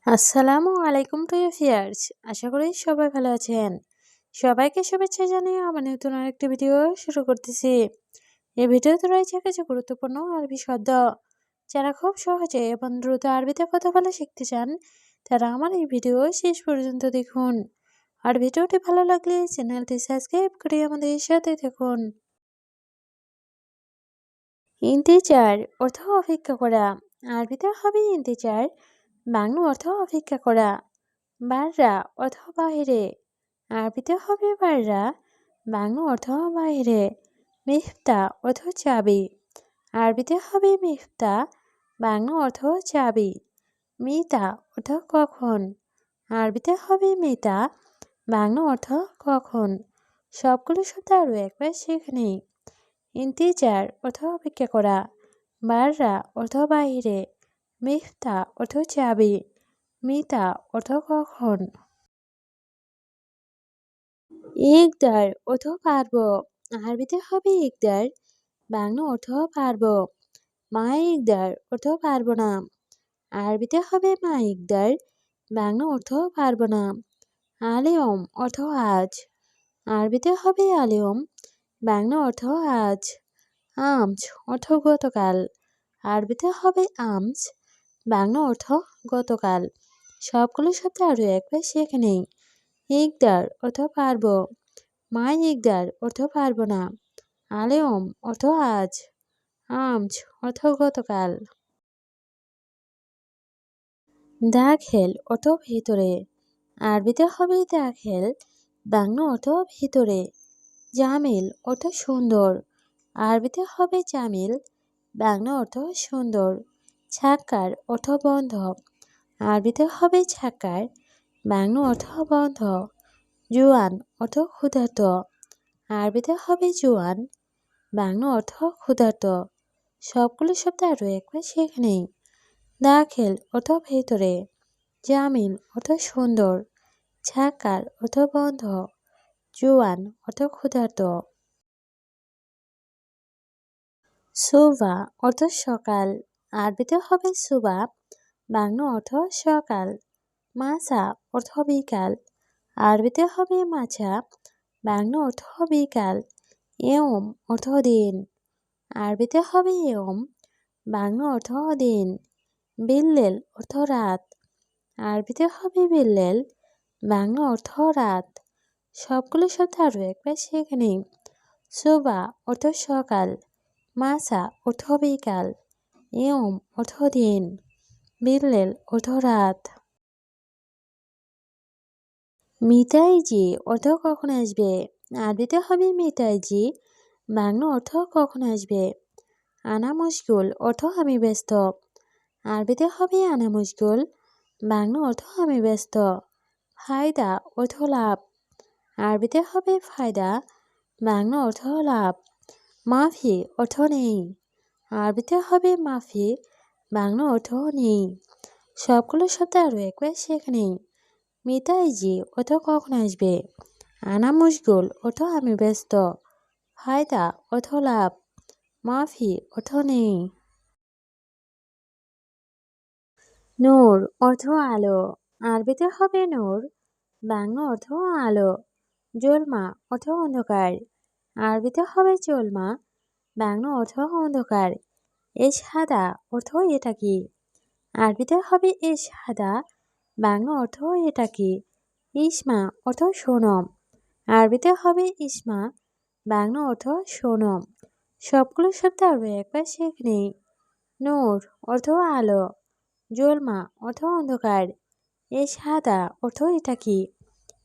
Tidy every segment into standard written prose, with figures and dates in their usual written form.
আসসালামু আলাইকুম প্রিয় ভিউয়ার্স, আশা করি সবাই ভালো আছেন। সবাইকে শুভেচ্ছা জানিয়ে আমার নতুন আরেকটি ভিডিও শুরু করতেছি। এই ভিডিওতে রয়েছে কিছু গুরুত্বপূর্ণ আরবি শব্দ। যারা খুব সহজে এবং দ্রুত আরবিতে কথা বলা শিখতে চান, তারা আমার এই ভিডিও শেষ পর্যন্ত দেখুন। আর ভিডিওটি ভালো লাগলে চ্যানেলটি সাবস্ক্রাইব করে আমাদের সাথে থাকুন। ইন্তিজার অর্থ অপেক্ষা করা। আরবিতে হবে ইন্তিজার, বাংলা অর্থ অপেক্ষা করা। বাররা অর্থ বাহিরে। আরবিতে হবে বাররা, বাংলা অর্থ বাহিরে। মিফতা অর্থ চাবি। আরবিতে হবে মিফতা, বাংলা অর্থ চাবি। মিতা অর্থ কখন। আরবিতে হবে মিতা, বাংলা অর্থ কখন। সবগুলো শব্দ আরও একবার শিখে নিই। ইন্তিজার অর্থ অপেক্ষা করা। বাররা অর্থ বাহিরে। মিফতা অর্থ চাবি। মিতা অর্থ কখন। ইকদার অর্থ পারব। আরবিতে হবে ইকদার, বাংলা অর্থ পারব। মা ইকদার অর্থ পারব না। আরবিতে হবে মা ইকদার, বাংলা অর্থ পারব না। আলিয়ম অর্থ আজ। আরবিতে হবে আলিয়ম, বাংলা অর্থ আজ। আমজ অর্থ গতকাল। আরবিতে হবে আমজ, বাংলা অর্থ গতকাল। সবগুলো শব্দ আরও একবার শিখে নেই। ইকদার অর্থ পারব। মা ইকদার অর্থ পারব না। আলেয়ম অর্থ আজ। আমজ অর্থ গতকাল। দাখেল অর্থ ভিতরে। আরবিতে হবে দাখেল, বাংলা অর্থ ভিতরে। জামিল অর্থ সুন্দর। আরবিতে হবে জামিল, বাংলা অর্থ সুন্দর। ছাক্কার অর্থ বন্ধ। আরবিতে হবে ছাক্কার, বাংলা অর্থ বন্ধ। জুয়ান অর্থ ক্ষুধার্ত। আরবিতে হবে জুয়ান, বাংলা অর্থ ক্ষুধার্ত। সবগুলো শব্দ আরও একবার শিখে নেই। দাখেল অর্থ ভেতরে। জামিল অর্থ সুন্দর। ছাক্কার অর্থ বন্ধ। জুয়ান অর্থ ক্ষুধার্ত। সুবা অর্থ সকাল। আরবিতে হবে সুবা, বাংলা অর্থ সকাল। মাছা অর্থ বিকাল। আরবিতে হবে মাছা, বাংলা অর্থ বিকাল। এওম অর্থ দিন। আরবিতে হবে এওম, বাংলা অর্থ দিন। বিল্লেল অর্থ রাত। আরবিতে হবে বিল্লেল, বাংলা অর্থ রাত। সবগুলো শব্দ আরও একবার শিখে নিই। সুবা অর্থ সকাল। মাছা অর্থ বিকাল। এওম অর্থ দিন। বিল্লেল অর্থ রাত। মিতাইজি অর্থ কখন আসবে। আরবিতে হবে মিতাইজি, বাংলা অর্থ কখন আসবে। আনা মুশগুল অর্থ আমি ব্যস্ত। আরবিতে হবে আনা মুশগুল, বাংলা অর্থ আমি ব্যস্ত। ফায়দা অর্থ লাভ। আরবিতে হবে ফায়দা, বাংলা অর্থ লাভ। মাফি অর্থ নেই। আরবিতে হবে মাফি, বাংলা অর্থ নেই। সবগুলো শব্দ আরও একবার শিখে নেই। মিতাইজি অর্থ কখন আসবে। আনা মুশগুল অর্থ আমি ব্যস্ত। ফায়দা অর্থ লাভ। মাফি অর্থ নেই। নূর অর্থ আলো। আরবিতে হবে নূর, বাংলা অর্থ আলো। জলমা অর্থ অন্ধকার। আরবিতে হবে জলমা, বাংলা অর্থ অন্ধকার। এশহাদা অর্থ এটা কি। আরবিতে হবে এশহাদা, বাংলা অর্থ এটা কি। ইসমা অর্থ শোনো। আরবিতে হবে ইসমা, বাংলা অর্থ শোনো। সবগুলো শব্দ আরও একবার শিখে নেই। নূর অর্থ আলো। জলমা অর্থ অন্ধকার। এশহাদা অর্থ এটা কি।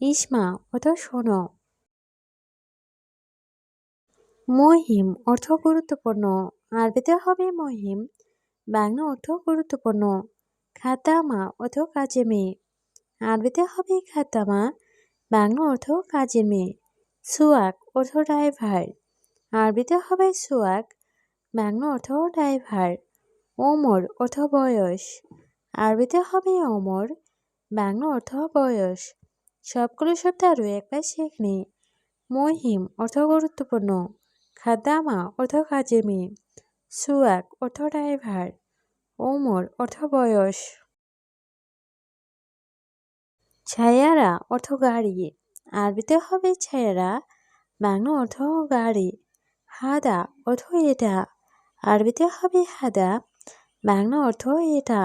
ইসমা অর্থ শোনো। মহিম অর্থ গুরুত্বপূর্ণ। আরবিতে হবে মহিম, বাংলা অর্থ গুরুত্বপূর্ণ। খাতামা অর্থ কাজের মেয়ে। আরবিতে হবে খাতামা, বাংলা অর্থ কাজের মেয়ে। সুয়াক অর্থ ড্রাইভার। আরবিতে হবে সুয়াক, বাংলা অর্থ ড্রাইভার। ওমর অর্থ বয়স। আরবিতে হবে ওমর, বাংলা অর্থ বয়স। সবগুলো শব্দ আরও একবার শিখে নিই। মহিম অর্থ গুরুত্বপূর্ণ। খাদামা অর্থ কাজের মেয়ে। সুয়াক অর্থ ড্রাইভার। ওমর অর্থ বয়স। ছায়ারা অর্থ গাড়ি, আরবিতে হবে ছায়ারা, বাংলা অর্থ গাড়ি। হাদা অর্থ এটা, আরবিতে হবে হাদা, বাংলা অর্থ এটা।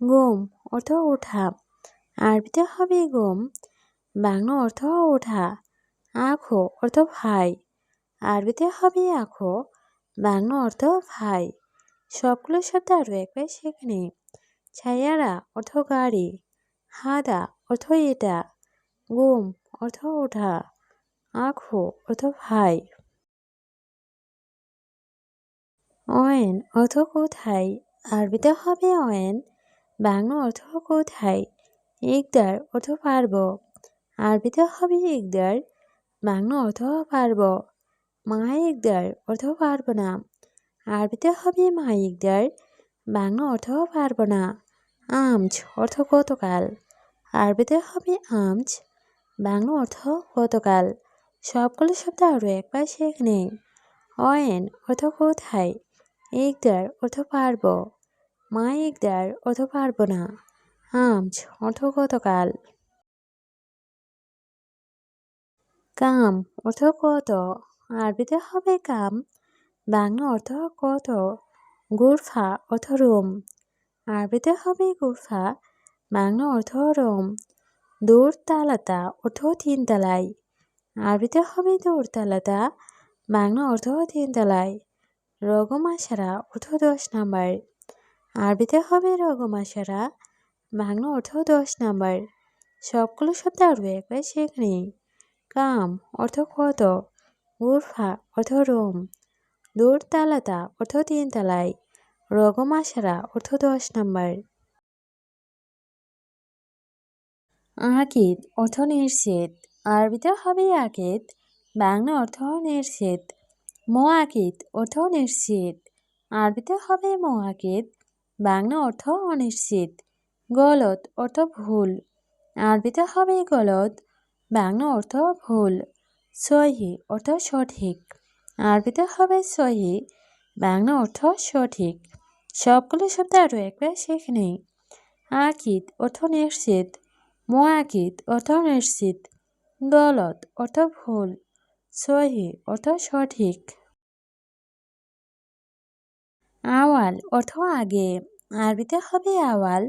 গম অর্থ ওঠা, আরবিতে হবে গম, বাংলা অর্থ ওঠা। আখো অর্থ ভাই, আরবিতে হবে আখো, বাংলা অর্থ ভাই। সবগুলো শব্দ আরও একবার সেখানে। ছায়ারা অর্থ গাড়ি, হাদা অর্থ এটা, গম অর্থ ওঠা, আখো অর্থ ভাই। অয়েন অর্থ কোথায়, আরবিতে হবে অয়েন, বাংলা অর্থ কোথায়। ইকদার অর্থ পারব, আরবিতে হবে ইকদার, বাংলা অর্থ পারব। মা ইকদার অর্থ পারব না, আরবিতে হবে মা ইকদার, বাংলা অর্থ পারব না। আমজ অর্থ গতকাল, আরবিতে হবে আমজ, বাংলা অর্থ গতকাল। সবগুলো শব্দ আরও একবার সেখানে। অয়েন অর্থ কোথায়, ইকদার অর্থ পারব, মা ইকদার অর্থ পারব না, আমজ অর্থ গতকাল। কাম অর্থ কত, আরবিতে হবে কাম, বাংলা অর্থ কত। গুরফা অর্থ রুম, আরবিতে হবে গুরফা, বাংলা অর্থ রুম। দৌড়তালাতা অর্থ তিনতলায়, আরবিতে হবে দৌড়তালাতা, বাংলা অর্থ তিনতলায়। রগমাসারা অর্থ 10 নাম্বার, আরবিতে হবে রগমাসারা, বাংলা অর্থ 10 নাম্বার। সবগুলো শব্দ আরও একবার সেখানে। কাম অর্থ কত, গুরফা অর্থ রুম, দৌড়তালাতা অর্থ তিনতলায়, রগমাসারা অর্থ 10 নাম্বার। আকিদ অর্থ নির্ষেধ, আরবিতে হবে আকিদ, বাংলা অর্থ নির্ষেধ। মোয়াকিদ অর্থ নিশ্চিত, আরবিতে হবে মোয়াকিদ, বাংলা অর্থ অনিশ্চিত। গলত অর্থ ভুল, আরবিতে হবে গলত, বাংলা অর্থ ভুল। সহি অর্থ সঠিক, আরবিতে হবে সহি, বাংলা অর্থ সঠিক। সবগুলো শব্দ আরও একবার সেখানে। আকিদ অর্থ নিশ্চিত, মোয়াকিদ অর্থ নিশ্চিত, গলত অর্থ ভুল, সহি অর্থ সঠিক। আওয়াল অর্থ আগে, আরবিতে হবে আওয়াল,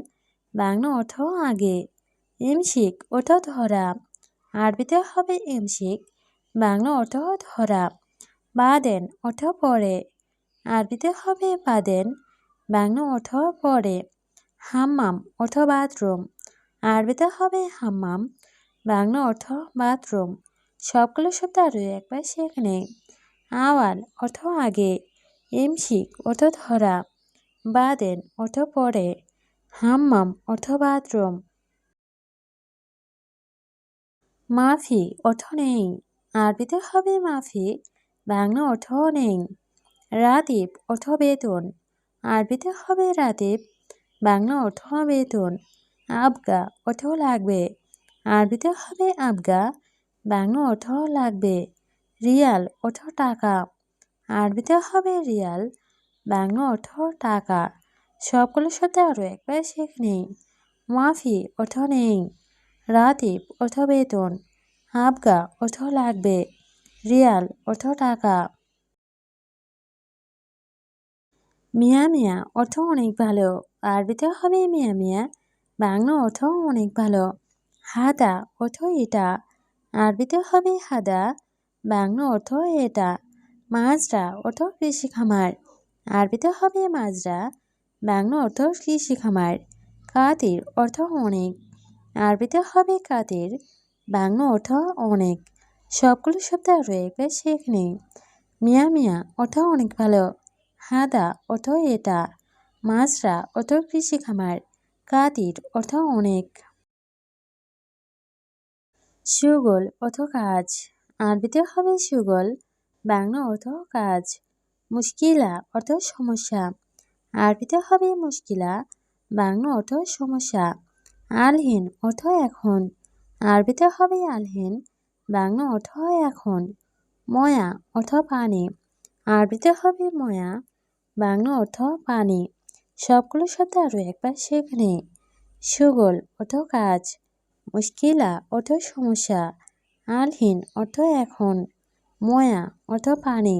বাংলা অর্থ আগে। ইমসিক অর্থ ধরা, আরবিতে হবে ইমসিক, বাংলা অর্থ ধরা। বাদেন অর্থ পরে, আরবিতে হবে বাদেন, বাংলা অর্থ পরে। হাম্মাম অর্থ বাথরুম, আরবিতে হবে হাম্মাম, বাংলা অর্থ বাথরুম। সবগুলো শব্দ আরও একবার সেখানে। আওয়াল অর্থ আগে, ইমসিক অর্থ ধরা, বাদেন অর্থ পরে, হাম্মাম অর্থ বাথরুম। মাফি অর্থ নেই, আরবিতে হবে মাফি, বাংলা অর্থ নেই। রাতিব অর্থ বেতন, আরবিতে হবে রাতিব, বাংলা অর্থ বেতন। আবগা অর্থ লাগবে, আরবিতে হবে আবগা, বাংলা অর্থ লাগবে। রিয়াল অর্থ টাকা, আরবিতে হবে রিয়াল, বাংলা অর্থ টাকা। সবগুলো শব্দ আরও একবার সেখানে। মাফি অর্থ নেই, রাতিব অর্থ বেতন, আবগা অর্থ লাগবে, রিয়াল অর্থ টাকা। মিয়া মিয়া অর্থ অনেক ভালো, আরবিতে হবে মিয়া মিয়া, বাংলা অর্থ অনেক ভালো। হাদা অর্থ এটা, আরবিতে হবে হাদা, বাংলা অর্থ এটা। মাজরা অর্থ কৃষি খামার, আরবিতে হবে মাজরা, বাংলা অর্থ কৃষি খামার। কাতির অর্থ অনেক, আরবিতে হবে কাতির, বাংলা অর্থ অনেক। সবগুলো শব্দ আরও একবার সেখানে। মিয়া মিয়া অর্থ অনেক ভালো, হাদা অর্থ এটা, মাজরা অর্থ কৃষি খামার, কাতির অর্থ অনেক। সুগল অর্থ কাজ, আরবিতে হবে সুগল, বাংলা অর্থ কাজ। মুশকিলা অর্থ সমস্যা, আরবিতে হবে মুশকিলা, বাংলা অর্থ সমস্যা। আলহিন অর্থ এখন, আরবিতে হবে আলহিন, বাংলা অর্থ এখন। ময়া অর্থ পানি, আরবিতে হবে ময়া, বাংলা অর্থ পানি। সবগুলো শব্দ আরও একবার সেখানে। সুগল অর্থ কাজ, মুশকিলা অর্থ সমস্যা। আলহীন অর্থ এখন। ময়া অর্থ পানি।